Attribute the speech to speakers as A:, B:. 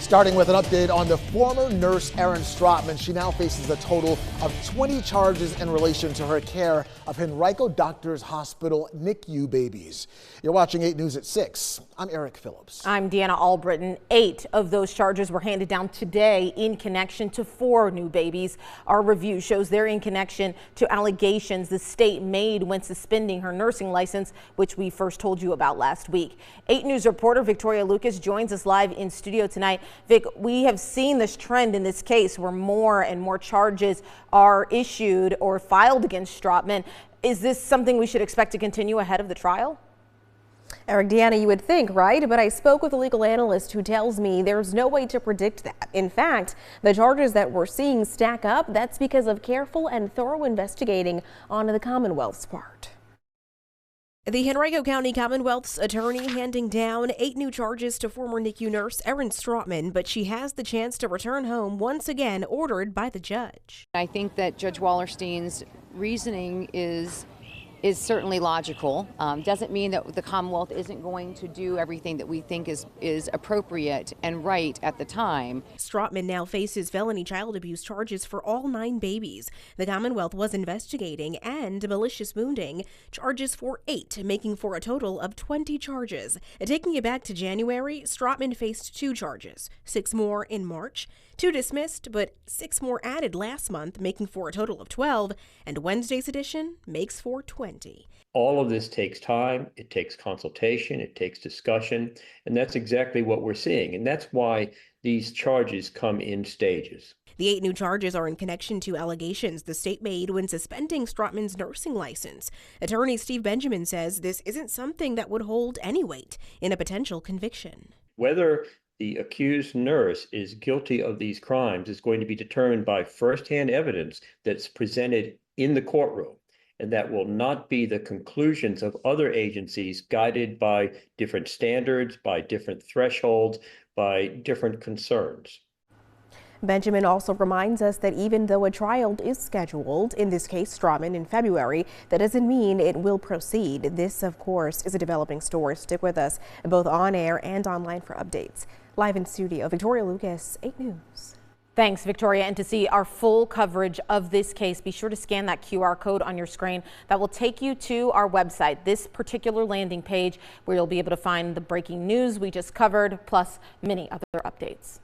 A: Starting with an update on the former nurse Erin Strotman. She now faces a total of 20 charges in relation to her care of Henrico Doctors Hospital NICU babies. You're watching 8 News at 6. I'm Eric Phillips.
B: I'm Deanna Albritton. 8 of those charges were handed down today in connection to 4 new babies. Our review shows they're in connection to allegations the state made when suspending her nursing license, which we first told you about last week. 8 News reporter Victoria Lucas joins us live in studio tonight. Vic, we have seen this trend in this case where more and more charges are issued or filed against Strotman. Is this something we should expect to continue ahead of the trial?
C: Eric, Deanna, you would think, right? But I spoke with a legal analyst who tells me there's no way to predict that. In fact, the charges that we're seeing stack up, that's because of careful and thorough investigating on the Commonwealth's part. The Henrico County Commonwealth's attorney handing down 8 new charges to former NICU nurse Erin Strotman, but she has the chance to return home once again, ordered by the judge.
D: I think that Judge Wallerstein's reasoning is certainly logical. Doesn't mean that the Commonwealth isn't going to do everything that we think is appropriate and right at the time.
C: Strotman now faces felony child abuse charges for all 9 babies the Commonwealth was investigating and malicious wounding, charges for 8, making for a total of 20 charges. Taking it back to January, Strotman faced 2 charges, 6 more in March, 2 dismissed, but 6 more added last month, making for a total of 12, and Wednesday's edition makes for 20.
E: All of this takes time, it takes consultation, it takes discussion, and that's exactly what we're seeing. And that's why these charges come in stages.
C: The 8 new charges are in connection to allegations the state made when suspending Strotman's nursing license. Attorney Steve Benjamin says this isn't something that would hold any weight in a potential conviction.
E: Whether the accused nurse is guilty of these crimes is going to be determined by firsthand evidence that's presented in the courtroom. And that will not be the conclusions of other agencies guided by different standards, by different thresholds, by different concerns.
C: Benjamin also reminds us that even though a trial is scheduled, in this case Strotman, in February, that doesn't mean it will proceed. This, of course, is a developing story. Stick with us both on air and online for updates. Live in studio, Victoria Lucas, 8 News.
B: Thanks, Victoria. And to see our full coverage of this case, be sure to scan that QR code on your screen. That will take you to our website, this particular landing page, where you'll be able to find the breaking news we just covered, plus many other updates.